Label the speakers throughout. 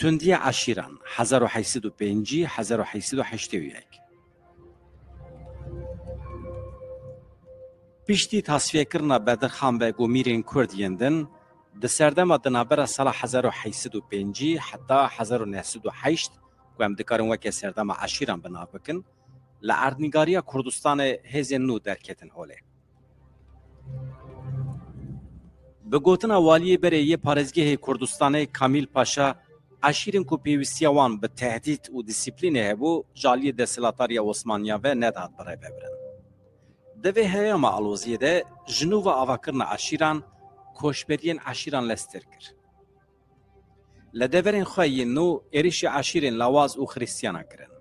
Speaker 1: تندی عشیران 1805 1881 پشتی تصفیه کردن بدرخان و گومیرین کرد یندن د سردم دنابر سال 1805 حتی 1908 که هم دکارن وکی سردم عشیران بنا بکن لعردنگاری کردستان هزین نو درکتن هوله. بگوتن والی بره یه پارزگه کردستان کامیل پاشا عشیرین کو پیوستی وان به تهدید و دیسیپلین هبو جالی دسلاتاری عثمانیا و نداد برای ببرن. دوی هیام آلوزیه ده جنو و آواکرن عشیران کوشبرین عشیران لستر کر. لدورین خواهی نو ایریش عشیرین لواز و خریستیانا کرن.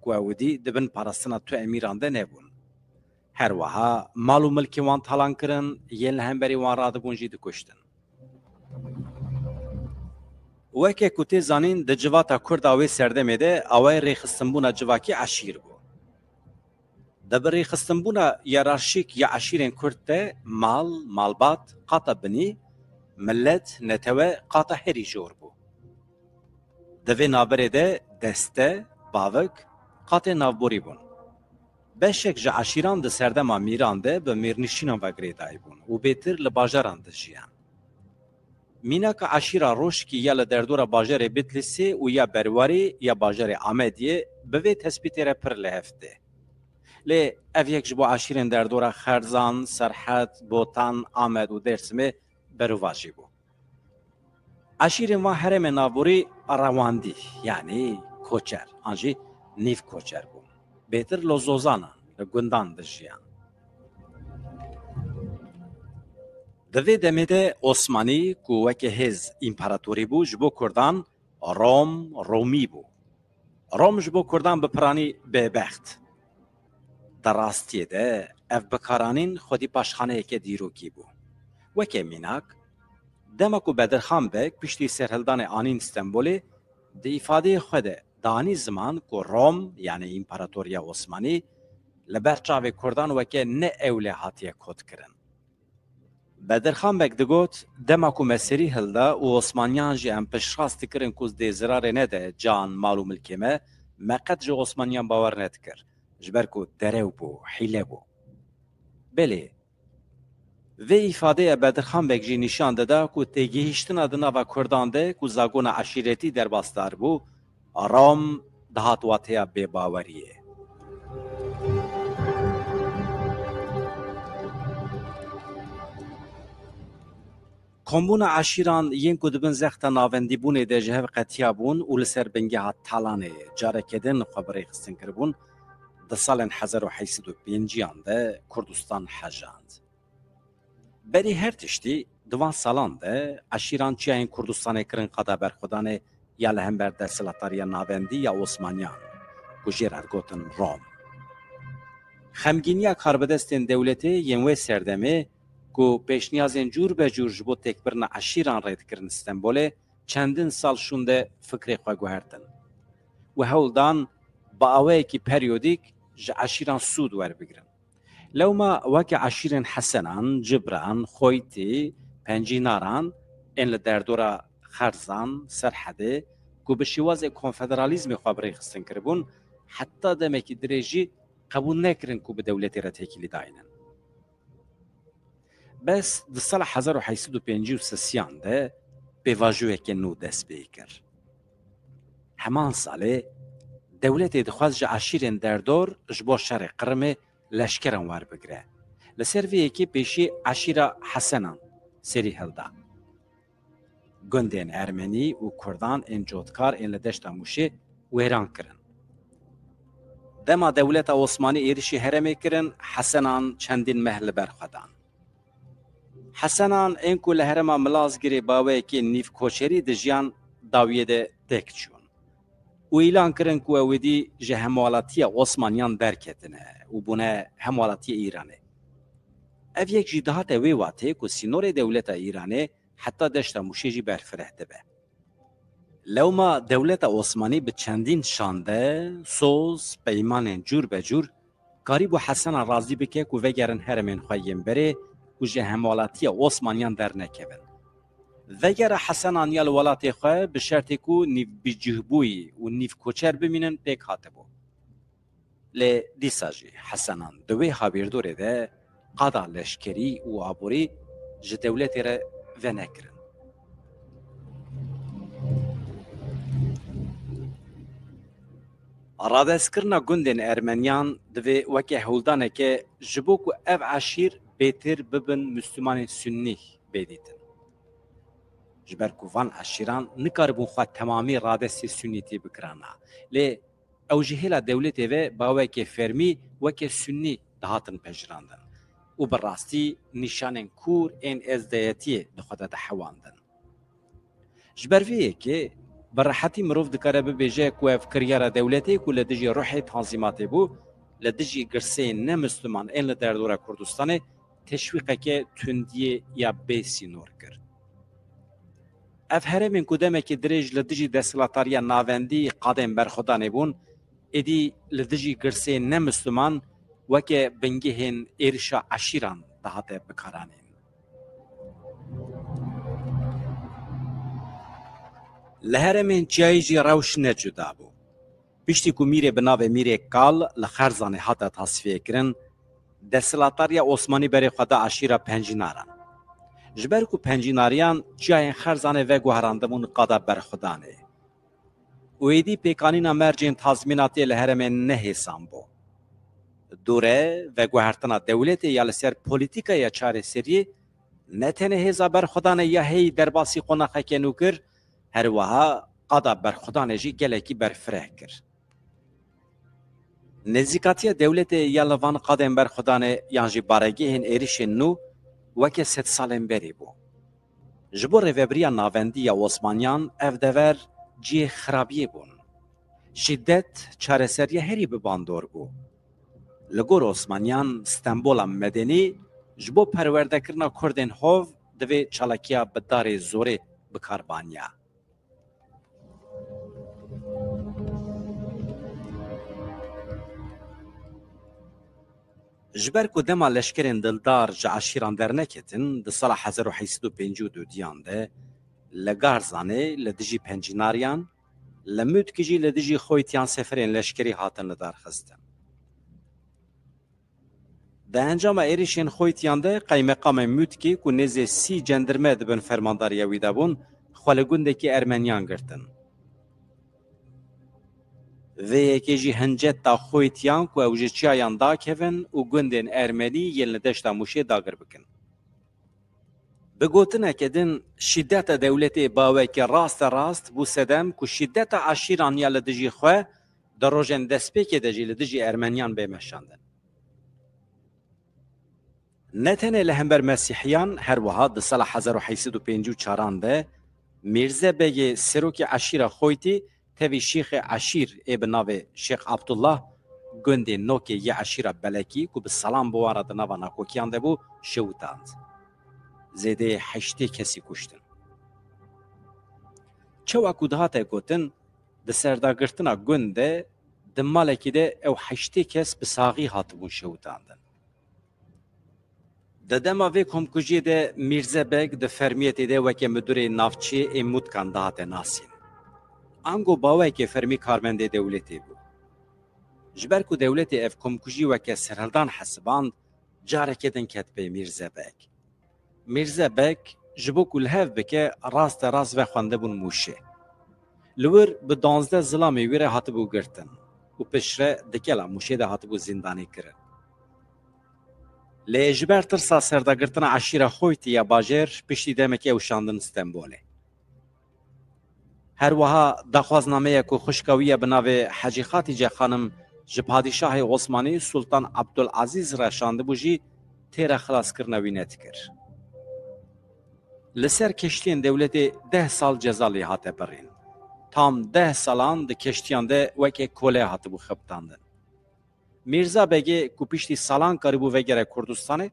Speaker 1: گوهودی دبن پارستنا تو امیران ده نبون. هر وها مال و ملکی وان تالان کرن یل هم بری وان راده بونجی ده کشتن. وکه کتی زانین ده جواتا کرد آوی سردمه ده آوی ریخستنبونا جواکی عشیر بو. دبر ریخستنبونا یارارشیک یا عشیرین کرد ده مالبات قاطع بنی ملت نتوه قاطع هری جور بو. دوی نابره ده دسته باوک قاطع نابوری بون. بشک جا عشیران ده سردما میران ده به میرنشینان و گریدای بون و بیتر لباجران ده جیان. مینا که عشیرا روشکی یا لدردور باجر بیتلیسی و یا برواری یا باجر آمدیه به تثبیت را پر لحفته. لی او یک جبو عشیرین دردور خرزان، سرحد، بوتان، آمد و درسمه برواجی بو. عشیرین وان حرم نابوری رواندی یعنی کوچر، آنجی نیف کوچر بو. بهتر لزوزانا گندان دجیان. دوی دمیده عثمانی که وکی هز امپراتوری بو جبو کردان رومی بو. روم جبو کردان بپرانی به بخت. در راستیه ده اف بکارانین خودی پاشخانه که دیروکی بو. وکی میناک دمکو بدرخان بک پشتی سرهلدان آنین استنبولی ده ifade خوده دانی زمان که روم یعنی امپراتوریا عثمانی لبرچاوی کردان وکی نه اوله هاتیه کد کرن. بدرخان بک دگوت دمکو مسیری هلده و عثمانیان جی ام پشخاست کرن کز ده زرار نده جان مالو ملکیمه مقد جو عثمانیان باور ند کر. جبر کو درو بو حیله بو. بله و ifade بدرخان بک جی نشان داده که تگیهشتن ادنا و کردان ده که زاگون عشیرتی در باستار بو روم دهات واتیا بی باوریه. کمبون عشیران ین کدبن زخت ناوندی بونه ده جهو قطیا بون و لسر بنگه ها تالانه جاره کدن خبره خستن کربون ده سال 1805 ده کردستان حجاند. بری هر تشتی دوان سالان ده عشیران چیه این کردستان کرن قدا برخودانه یا لهم بر دستلاتاریا ناوندی یا عثمانیان گوشیر ارگوتن روم. خمگینیا کاربدستین دولتی ینوی سردمه که پیشنیازین جور به جور جبو تکبرن عشیران رید کرن استنبوله چندین سال شونده فکر خواه گوهردن. و هولدان با آوه که پریودیک جا عشیران سود ور بگرن. لو ما وک عشیرین حسنان، جبران، خویتی، پنجیناران این لدردورا خرزان، سرحده که به شواز کنفدرالیزم خواه بریخستن کربون حتی دمکی دریجی قبول نکرن که به دولتی را تکیلی داینن. بس در سال 1853 ده به واجوه که نو دست بیکر. همان ساله دولت دخواست جا عشیرین دردور جبو شر قرمه لشکران وار بگره. لسروی که پیشی عشیره حسنان سری هلده. گندین ارمنی و کردان این جودکار این لدشت موشه ویران کرن. دما دولت عثمانی ایرشی هرمی کرن حسنان چندین محل برخدان. حسنان این کل هرما ملاز گری باوی که نیف کوچری دجیان داویه ده تک چون. و اعلان کرن که اویدی جه هموالاتی عثمانیان درکتنه و بونه هموالاتی ایرانه. او یک جدهات وی واته که سینور دولت ایرانه حتی دشت موشیجی برفرهده به. لو ما دولت عثمانی به چندین شانده، سوز، پیمان جور به جور قریب و حسن راضی بکه که وگرن هرمین خواهیم بره و جه هموالاتی عثمانیان در نکبن. وگر حسنان یا الولات خواه به شرطی کو نیو بجهبوی و نیو کوچر بمینن پیک هاته بو. لی دیسا جی حسنان دوی حابیر دوره ده قادا لشکری و آبوری جه دولتی را و نکرن. رادسکرنا گندن ارمنیان دوی وکی هولدانه که جبو کو اف عشیر بهتر ببن مسلمان سنی بیدیدن. جبر کوفان عشیران نکاربون خواهد تمامی رادسی سنیتی بکرانا. لی او جهیل دولتی و با وکی فرمی وکی سنی دهاتن پجراندن. و براستی نشانن کور این ازدهیتی دخواد دحواندن. جبرویه که براحتی مروف دکاره ببیجه که افکریار دولتی که لدیجی روحی تنظیماتی بو لدیجی گرسه نمسلمان این لدردور کردستان تشویقه که تندیه یا بیسی نور کرد. اف هرمین کدامه که دریج لدیجی دستلاتاریا ناوندی قادم برخودانه بون ایدی لدیجی گرسه نمسلمان وکه بنگهن ایرشا عشیران دهاته بکارانه. لهرمین چایجی روش نجدا بو. پشتی کو میره بناوه میره کال لخرزانه حتا تصفیه کرن دستلاتاریا عثمانی بری خدا عشیره پنجیناران. جبر کو پنجیناریان چاین خرزانه و گوهراندمون قادا برخودانه. و ایدی پیکانینا مرجین تازمیناتی لهرمین نهیسان بو. دوره و گوهرتنا دولت یا لسر پولیتیکا یا چاره سری نتنه هزا برخودانه یا هی درباسی قناقه که نوکر هر وها قادا برخودانه جی گلکی برفره کر. نزیکاتی دولت یا لوان قادم برخودانه یانجی بارگی هن ایریش نو وکه 100 سالن بری بو. جبور وبریا ناوندی یا عثمانیان اف دور جی خرابیه بون. شدت چاره سری هری بباندور بو. لگور عثمانیان استنبول مدنی جبو پرورده کرنا کردن هوو دوی چالکیا بدار زوره بکاربانیا. جبر کو دما لشکرین دلدار جا عشیران در نکتن ده سال 1852 دیان ده لگارزانه لدیجی پنجیناریان لموت کجی لدیجی خویتیان سفرین لشکری هاتن لدار خستن. ده انجام ایریشین خویتیان ده قیمقام موتکی که نزه 30 جندرمه دبن فرمانداری ویدابون خالگونده که ارمنیان گرتن. و یکیجی هنجت تا خویتیان که اوجه چیایان دا کهون و گندن ارمنی یل ندشتا موشه داگر بکن. بگوتنه کدن شدت دولت باوی که راست بو سدم که شدت عشیران یا لدجی خواه در روژن دسپی که دجی لدجی ارمنیان بیمشاندن. نتنه لهمبر مسیحیان هر وها ده سال 1854 ده میرزه بگه سروک عشیر خویتی تاوی شیخ عشیر ابن ناو شیخ عبدالله گنده نوکه یه عشیر بلکی که به سلام بواره ده ناو ناکوکیان ده بو شوتاند. زیده 8 کسی کشتن. چوا کودهاته گوتن ده سرداگرتنا گنده ده مالکی ده او 8 کس بساقی هاتبون شوتاندن. ده دما وی کمکوژی ده میرزه بگ ده فرمیتی ده وکه مدور نافچی امود کنده هاته ناسین. آنگو باوی که فرمی کارمنده دولتی بود. جبر کو دولتی اف کمکوژی وکه سرهلدان حسباند جاره کدن کتبه میرزه بگ. میرزه بگ جبو کلهف بکه راست و خونده بون موشه. لور به 12 ظلامی ویره هاتبو گرتن و پشره دکلا موشه ده هاتبو زندانی کرد. لی جبر ترسا سرداگرتنا عشیره خویتی یا باجر پشتی دمکی او شاندن استنبوله. هر وها دخوازنامه که خوشکاویه بناوه حاجی خاتیجه خانم جپادشاه عثمانی سلطان عبدالعزیز را شانده بوجی تیره خلاص کرنوی نت کر. لسر کشتین دولت 10 سال جزالی هاته برین. tam 10 salan di keştiyan de weke kolê hatibû xebitandin. Mîrza Begê ku piştî salan karibû vegere Kurdistanê,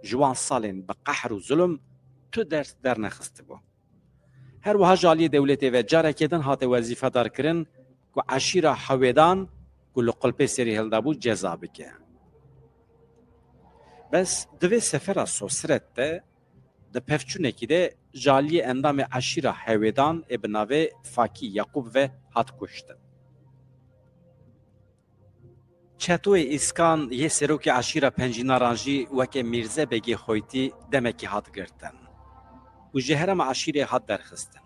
Speaker 1: ji wan salên bi qehr û zulm tu ders dernexistibû. Her wiha ji aliyê dewletê ve carekê din hate wezîfedar kirin ku eşîra hewêdan ku li qulpê serî hildabû ceza bike. Bes divê sefera Sosret de د پفچونکی ده جالی اندام عشیره هویدان ابناوه فاکی یعقوب و هات کشتن. چطوی اسکان یه سروک عشیره پنجینارانجی وکه میرزه بگی خویتی دمکی هات گرتن. و جهرم عشیره هات درخستن.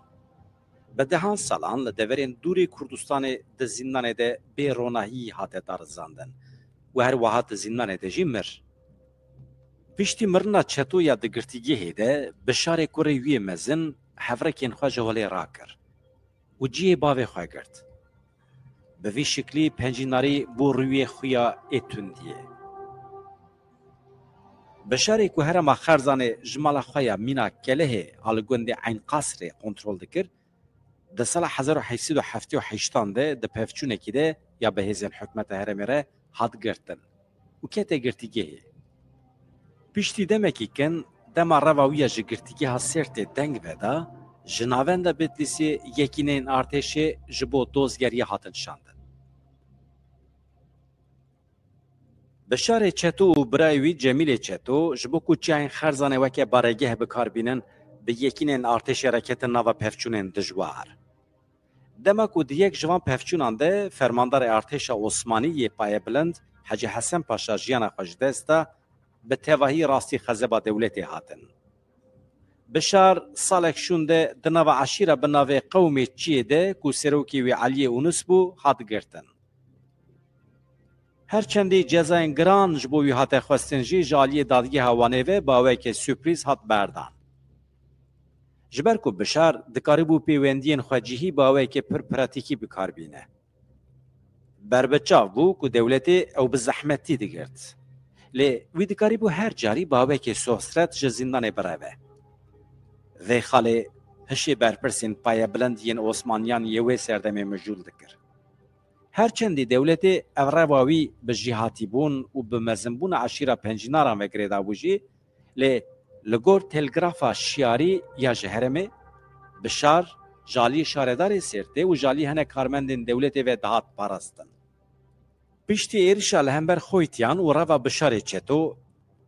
Speaker 1: به دهان سالان لدورین دوری کردستان ده زندان ده به روناهی هات دارزاندن. و هر واحد زندان ده جی مر. پشتی مرنا چطو یا دگرتیگی هیده بشار کوری وی مزن حفرکین خواه جوالی را کر. و جیه باوی خواه گرد. به وی شکلی پنجیناری بو روی خویا ایتوندیه. بشاری که هرما خرزان جمال خویا مینا کله آلگوند عین قصر کنترل دکر ده سال 1878 ده پفچونه که ده یا به هزین حکمت هرمیره هاد گرتن. و که تگرتیگیه. پشتی دمکی کن دما رواویه جگرتیگی ها سرت دنگ ودا جناوند بدلیسی یکینین ارتشه جبو دوزگری هاتن شاندن. بشار چتو و برایوی جمیل چتو جبو کوچین خرزانه وکه بارگه بکاربینن به یکینین ارتش رکت ناوا پفچونن دجوار. دما کو دیک جوان پفچونان ده فرماندار ارتش عثمانی یه پای بلند حاجی حسن پاشا جیانا خوشدستا به تواهی راستی خزبا دولتی هاتن. بشار سالک شونده دناو عشیره بناوی قومی چیه ده کو سروکی وی علی اونس بو هات گرتن. هرچندی جزاین گران جبو وی هات خواستنجی جالی دادگی هوانه و باوی که سپریز هات بردان. جبر کو بشار دکاری بو پیوندین خواجیهی باوی که پر پراتیکی بکار بینه. بربچاو بو کو دولتی او بزحمتی دگرد. لی وی دکاری بو هر جاری باوی که سوسترت جزیندان براوه. وی خاله هشی برپرسین پای بلند ین عثمانیان یوی سردم مجول دکر. هرچندی دولتی اورواوی به جهاتی بون و به مزنبون عشیره پنجیناران وگریدا بوجی لی لگور تلگرافا شیاری یا جهرمه بشار جالی شاردار سرته و جالی هنه کارمندین دولتی و دهات پاراستن. پشتی ایرشا لهمبر خویتیان و روا بشار چتو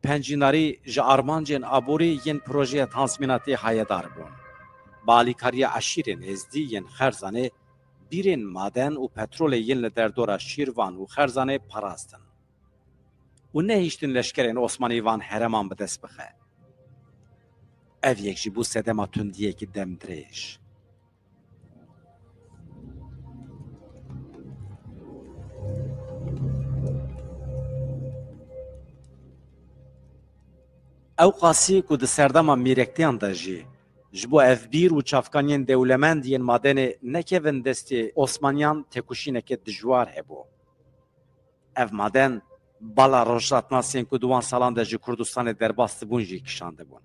Speaker 1: پنجیناری جا آرمانجین آبوری ین پروژه تانسمیناتی حیدار بون. بالیکاری عشیرین ازدی ین خرزانه بیرین مادن و پترول ین لدردورا شیروان و خرزانه پاراستن. و نه هیچتین لشکرین عثمانی وان هرمان بدست بخه. او یک جیبو سدما تندیه که دم دریش. او قاسی که ده سردما میرکتیان دا جی جبو اف بیر و چافکانین دولمند ین مادن نکوین دستی عثمانیان تکوشینه که دجوار هبو. اف مادن بالا روشاتناسین که دوان سالان دا جی کردستان درباست بون جی کشانده بون.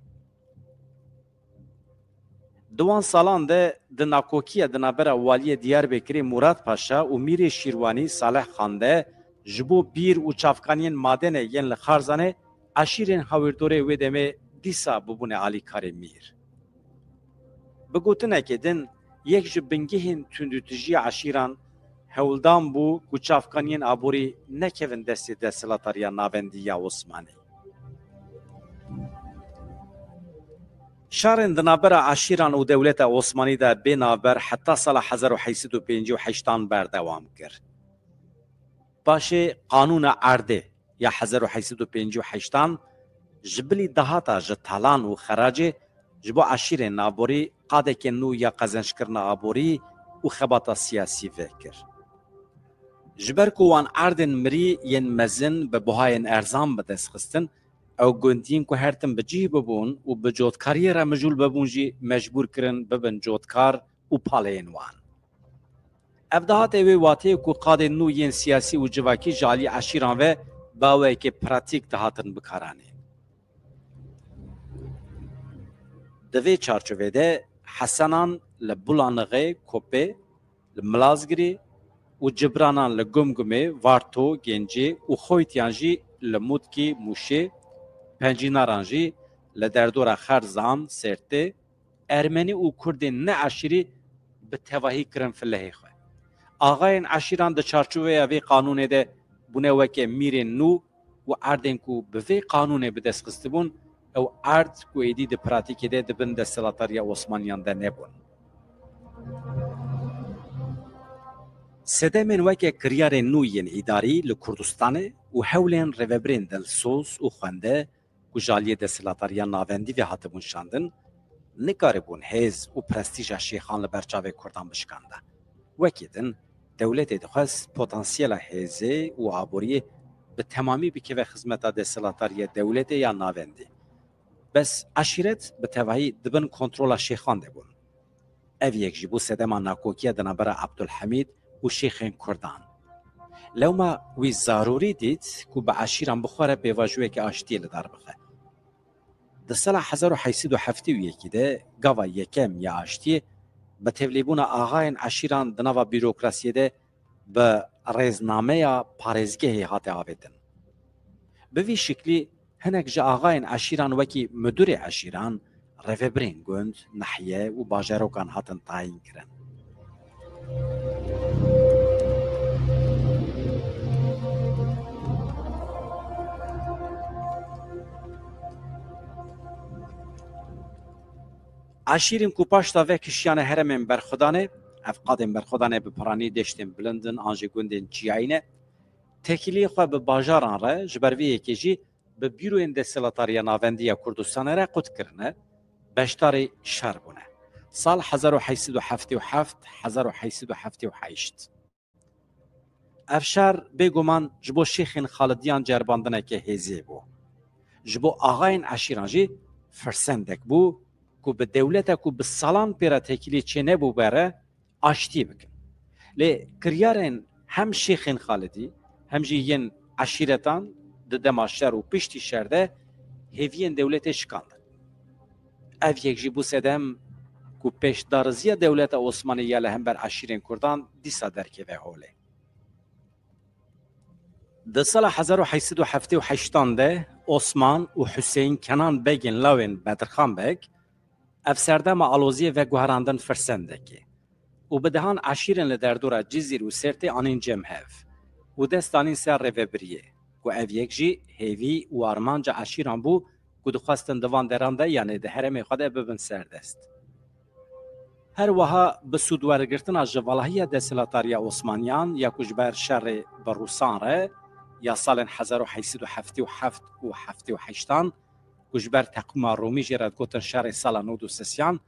Speaker 1: دوان سالان ده ناکوکیه ده نابرا والی دیار بکری مراد پاشا و میر شیروانی صالح خانده جبو بیر و چافکانین مادن ین لخارزانه عشیرین هاوردوره ویدمه دیسا ببونه علی کار میر. بگوتنه که دن یک جبنگهین تندوتجی عشیران هولدان بو کچافکانین آبوری نکوین دستی دستلاتاریا ناوندیا عثمانی. شارن دنابرا عشیران و دولت عثمانی دا بینابر حتی سال 1858 بردوام کرد. باشه قانون عرده یا 1858 جبلی دهاتا جتالان و خراج جبو عشیر نابوری قاده که نو یا قزنشکرنا آبوری و خباتا سیاسی فکر. جبر کوان عردن مری ین مزن به بوهاین ارزان بدست خستن او گندین که هرتن بجیه ببون و به جودکاری را مجول ببون جی مجبور کرن ببن جودکار و پالین وان. افدهات اوی واته که قاده نو ین سیاسی و جواکی جالی عشیران و باوی که پراتیک دهاتن بکارانه. دوی چارچوه ده حسنان لبولانغه کوپه لملازگری و جبرانان لگمگمه وارتو گنجی و خویتیانجی لمودکی موشه پنجینارانجی لدردورا خرزان سرته ارمنی و کردی نه عشیری به تواهی کرن فلهی خواه. آقاین عشیران ده چارچوه اوی قانونه ده بونه وکه میرین نو و اردن کو به وی قانونه به دست خستبون او ارد کو ایدی د پراتیک ده د بن دستلاتاریا عثمانیان ده نبون. سدمن وکه کریار نوین اداری لکردستانه و حولین روبرین دل سوز و خونده و جالیه دستلاتاریا ناوندی و هاتبون شاندن نکاره بون هز و پرستیج شیخان لبرچاوه کردان بشکانده. وکیدن دولت دخواست پتانسیل هزه و عبوری به تمامی بکه و خدمت دستلاتاری دولت یا ناوندی. بس عشیرت به توهی دبن کنترل شیخان ده بون. او یک جیبو سدما ناکوکیه دنبر عبدالحمید و شیخین کردان. لو ما وی ضروری دید که به عشیران بخوره به واجوه که آشتی لدار بخه. ده سال 1871 ده گاوا یکم یا آشتی به تولیبون آغاین عشیران دنوا بیروکراسی ده به رزنامه یا پارزگه هاته آویدن. به وی شکلی هنک جا آغاین عشیران وکی مدور عشیران روبرین گوند، نحیه و باجروکان هاتن تعیین کرن. عشیرین کو پاشتا و کشیان هرمین برخودانه، افقادین برخودانه به پرانی دشتین بلندن آنجی گوندین چیایینه، تکیلی خواه به باجاران را جبروی یکیجی به بیروین دستلاتاریا ناوندی کردستان را قد کرنه، بشتاری شهر بونه. سال 1877 1878 افشار بگومان جبو شیخین خالدیان جرباندنه که هزی بو. جبو آغاین عشیرانجی فرسندک بو که به دولت که به سالان پیرا تکیلی چه نبو بره آشتی بکن. لی کریارین هم شیخین خالدی هم جیین عشیرتان ده دماشتر و پشتی شرده هیوین دولت شکاندن. او یک جیبو سدم که پیشدارزی دولت عثمانیه لهم بر عشیرین کردان دیسا درکه و حوله. ده سال 1878 ده عثمان و حسین کنان بگین لاوین بدرخان بگ افسردم آلوزی و گوهراندن فرسندکی و بدهان عشیرین لدردورا جزیر و سرت آنین جمهف و دستانین سر روبریه و او یک جی هیوی و آرمانجا عشیران بو که دخواستن دوان درانده یعنی ده هرمی خوده ببن سردست. هر وها به سودوارگرتن از جوالهی دستلاتاریا عثمانیان یا کجبر شر بروسان ره یا سال 1877 و 78 کجبر تقویم رومی جرد گوتن شر سال 93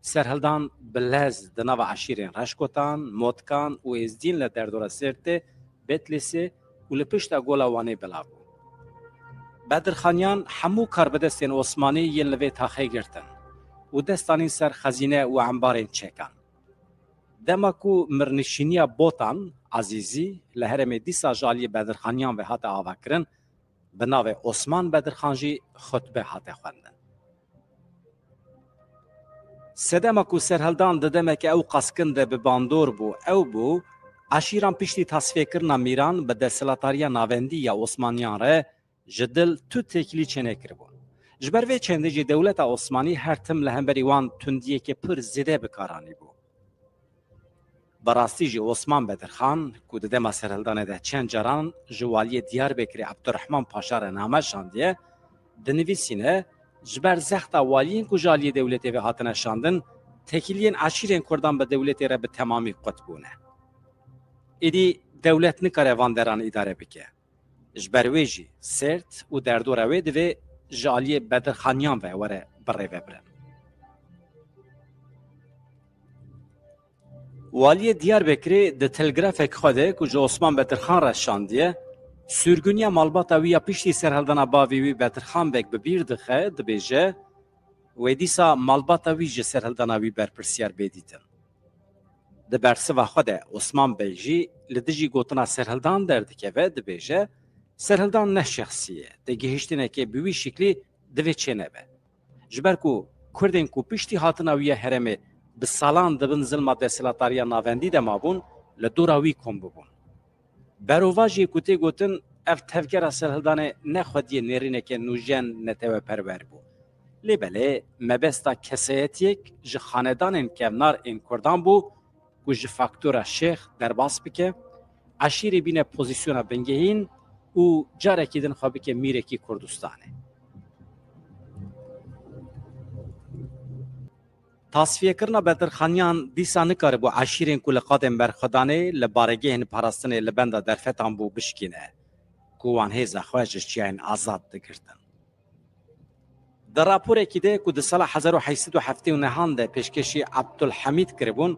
Speaker 1: سرهلدان بلز دناو عشیرین رشکوتان، مدکان و ازدین لدردور سرته بتلیسه و لپشتا گولاوانه بلاو. بدرخانیان همو کار به دستین عثمانی یل لوی تاخه گرتن و دستانین سر خزینه و انبارین چکان. دماکو مرنشینیا بوتان عزیزی لهرم دیسا جالی بدرخانیان و هات آوا کرن به ناو عثمان بدرخانجی خطبه هات خواندن. سدماکو سرهلدان ددمک او قسکنده به باندور بو او بو عشیران پشتی تصفیه کرنا میران به دستلاتاریا ناوندی یا عثمانیان ره جدل تو تکلی چنه کربون. جبروی چنده جی دولت عثمانی هر تم لهمبری وان تندیه که پر زده بکارانی بو. براستی جی عثمان بدرخان که دما سرهلدانه ده چند جران جوالی دیار بکری عبدالرحمن پاشار نامه شاندیه دنویسینه جبر زخت والین که جالی دولتی و هاتنه شاندن تکیلین عشیرین کردان به دولتی را به تمامی قطبونه. ایدی دولت نکاره واندران اداره بکه. جبرویجی سرت و دردوروی دوی جالی بدرخانیان و وره بره وبرن. والی دیاربکری ده تلگرافک خوده که جو عثمان بدرخان را شاندیه سرگونیا مالباتا ویا پشتی سرهلدانا باوی بدرخان بک ببیر دخه دبیجه و دیسا مالباتا وی جه سرهلدانا وی برپرسیار بیدیدن. ده برسوا خوده عثمان بیجی لدجی گوتنا سرهلدان دردکه و دبیجه سرهلدان نه شخصیه ده گهشتینه که بوی شکلی دوی چه نبه. جبر کو کردین کو پشتی هاتنا ویا هرمه به سالان دبن ظلم دستلاتاریا ناوندی ده مابون لدوراوی کم ببون. برواجی کوتی گوتن اف تفکر سرهلدان نخودی نرینه که نوجن نتوه پرور بو. لیبله مبستا کسایتیک ج خاندان کمنار این کردان بو که ج فاکتورا شیخ در باس بکه عشیری بینه پوزیسیونا بنگهین و جاره که دن خوابی که میره کی کردستانه. تصفیه کرنا بدرخانیان دیسا نکاره بو عشیرین کو لقادم برخدانه لبارگهن پاراستنه لبنده درفتان بو بشکینه کوان هیزا خواجش چیان آزاد دگرتن. در راپور اکیده که در سال 1807 نهانده پیشکشی عبدالحمید کربون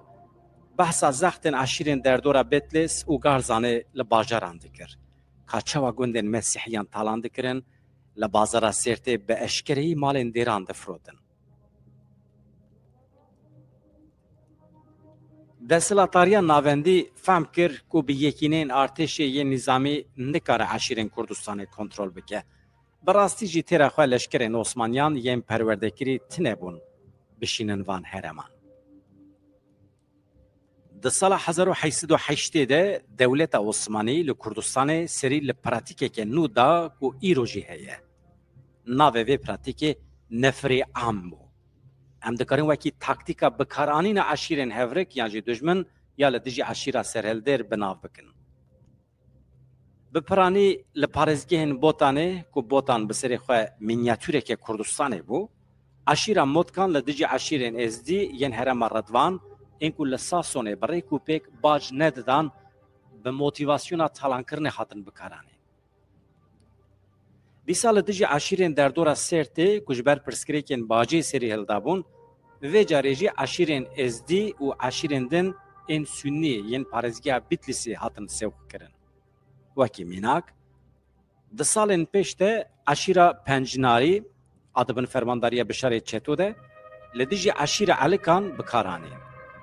Speaker 1: بحث زختن عشیرین در دور بیتلس و گارزانه لباجران دکر که چوا گوندن مسیحیان تالان دکرن لبازارا سیرته به اشکری مالین دیران دفرودن. دستلاتاریا ناوندی فهم کرد که به یکینین ارتش یه نظامی نکاره عشیرین کردستان کنترل بکه. براستی جی تیره خواه لشکرین عثمانیان یم پروردکری تنبون بشینن وان هرمان. در سال 1808 ده دولت عثمانی لکردستان سری لپراتیکه که نو دا که ایروژی هیه. ناوه وی پراتیکه نفری عام بو. ام دکارن وکی تاکتیکا بکارانین عشیرین هفرک یا جی دجمن یا لدیجی عشیرا سرهلدر بناو بکن. بپرانی لپارزگهن بوتانه که بوتان بسری خواه مینیاتوره که کردستانه بو عشیرا مدکان لدیجی عشیرین ازدی ین هرم ردوان اینکو لساسونه برای کوپیک باج نددان به موتیواسیونا تالان کرنه خاطن بکارانه. دیسا لدیجی عشیرین در دورا سرته کجبر پرسکریکن باجی سری هلدابون و جاریجی عشیرین ازدی و عشیرین دن این سنی ین پارزگیا بیتلیسی هاتن سوق کرن. وکی میناک ده سالن پیشته عشیرا پنجناری ادبن فرمانداری بشار چتو ده لدیجی عشیرا علکان بکارانی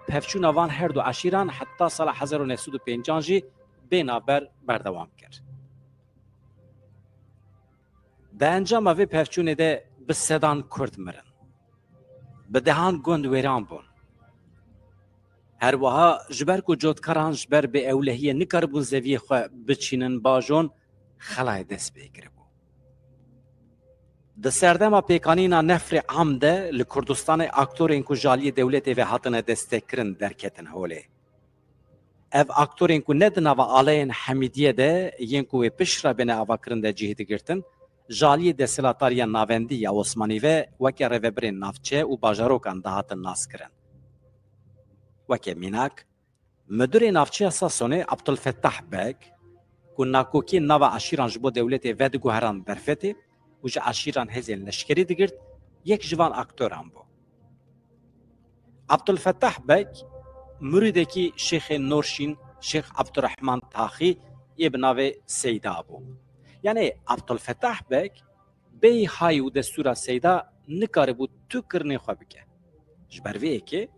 Speaker 1: پفچون وان هر دو عشیران حتی سال 1950 جی بینابر بردوام کرد. ده انجام اوی پفچون ده به سدان کرد مرن به دهان گند ویران بون هر وها جبر کو جودکاران جبر به اولهیه نکربون زویه خواه بچینن باجون خلای دست بگیره بو. ده سردما پیکانینا نفر عام ده لکردستان اکتورین کو جالی دولت و حاطن دستکرن درکتن هوله. اف اکتورین کو ندنا و آلین حمیدیه ده ین کو پشرا بین اواکرن ده جهد گرتن جالی دستلاتاریا ناوندی یا عثمانی و وکی روبرین نافچه و باجاروکان ده حاطن ناس کرن. وکی میناک مدیر نافچه اساسونه عبدالفتاح بگ که ناکوکی نوا عشیران جبو دولت ودگو هران برفته و جا عشیران هزین لشکری دگرد یک جوان اکتوران بو. عبدالفتاح بگ مریدکی شیخ نورشین شیخ عبدالرحمن تاخی ابناو سیدا بو. یعنی عبدالفتاح بگ بی های و دستور سیدا نکاره بود تو کرنه خواه بکه. جبرویه که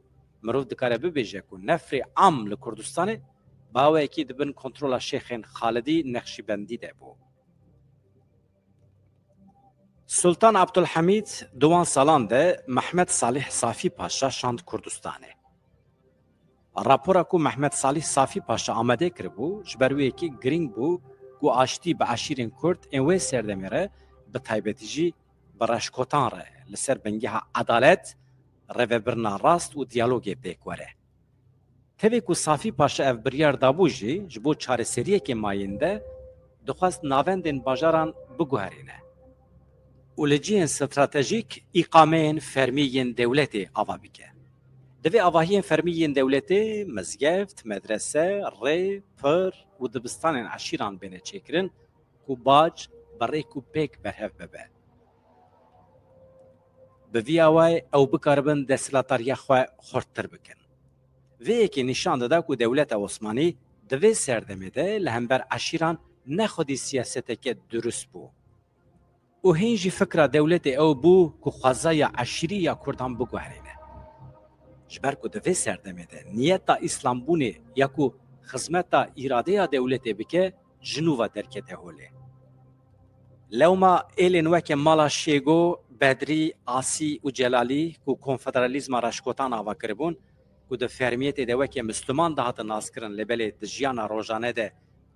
Speaker 1: مروف دکاره ببیجه که نفر عام لکردستانه باوه اکی دبن کنترول شیخین خالدی نقشبندی ده بو. سلطان عبدالحمید دوان سالان ده محمد صالح صافی پاشا شاند کردستانه. راپورا که محمد صالح صافی پاشا آمده کر بو جبروی اکی گرینگ بو که آشتی به عشیرین کرد انوی سردمیره به تایبتیجی براشکوتان ره لسر بنگه عدالت روبرنا راست و دیالوگی پیکوره. تبی که صافی پاشا اف بریار دابوجی جبو چاره سریه که ماینده دخواست ناوندین باجاران بگوهرینه. و لجین استراتژیک اقامین فرمیین دولتی آوا بکه. دوی آواهین فرمیین دولتی مزگفت، مدرسه، ری، پر و دبستان عشیران بینه چکرن که باج برای که پیک برهف ببه. به وی آوای او بکاربن دستلاتاریا خواه خورتر بکن. وی که نشان داده که دولت عثمانی دوی سردمه ده لهمبر عشیران نخودی سیاسته که درست بو. و هنجی فکر دولت او بو که خوازای عشیری یا کردان بگوهرینه. جبر که دوی سردمه ده نیتا اسلام بونه یا که خزمتا اراده دولت بکه جنوبا درکته هوله. لوما ایلین وکه مالا شیگو بدری آسی و جلالی که کنفدرالیزم رشکوتان آوا کربون که ده فرمیت ده وکه مسلمان ده هات ناس کرن لبله دجیان روزانه ده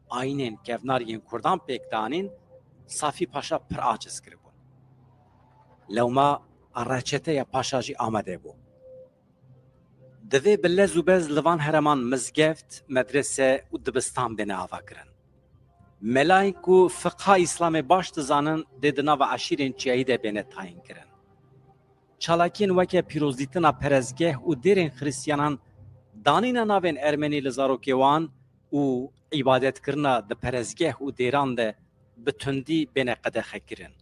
Speaker 1: آینین کفنارین کردان پیک دانین صافی پاشا پر عاجز کربون. لوما رچته یا پاشاجی آمده بو. دوی بله زوبز لوان هرمان مزگفت مدرسه و دبستان بینه آوا کرن. ملاین کو فقه اسلام باش تزانن ددنا و عشیرین چیایی ده بینه تاین کرن. چالاکین وکه پیروزدیتنا پرزگه و دیرین خریستیانان دانینا ناوین ارمنی لزاروکیوان و عبادت کرنا د پرزگه و دیران ده بتندی بین قدخه کرن.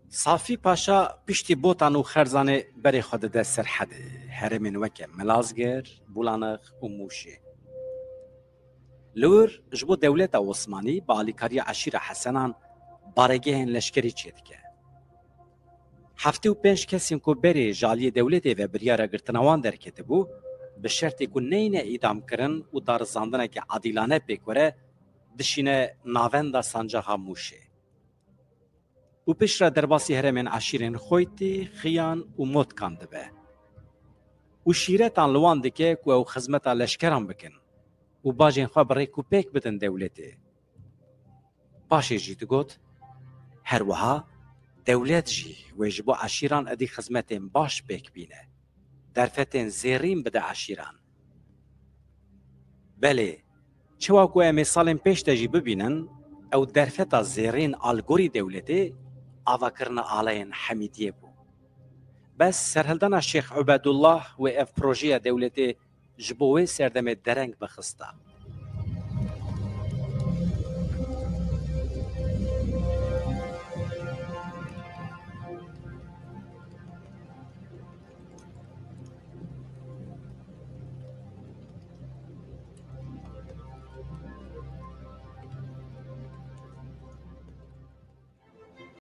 Speaker 1: صافی پاشا پشتی بوتان و خرزانه بری خود ده سرحد هرمین وکه ملازگر، بولانق و موشه. لور جبو دولت عثمانی با آلیکاری عشیر حسنان بارگهن لشکری چید که. 75 کسیم که بری جالی دولتی و بریاره گرتنوان درکته بو به شرطی که نینه ایدام کرن و دارزاندنه که عادلانه بکره دشینه ناوند سانجاها موشه. و پیش را درباسی هرمین عشیرین خویتی خیان و موت کانده به. و شیرتان لوان دکه که او خزمتا لشکران بکن. و باجین خواه برای کوپیک بدن دولتی. باشی جیت گوت هر وها دولت جی ویجبو عشیران ادی خزمتین باش بیک بینه. درفتین زیرین بده عشیران. بله چوا که امی سالین پیش تجی ببینن او درفتا زیرین آلگوری دولتی آوا کرنا آلین حمیدیه بو. بس سرهلدان شیخ عبدالله و اف پروژه دولتی جبوه سردم درنگ بخسته.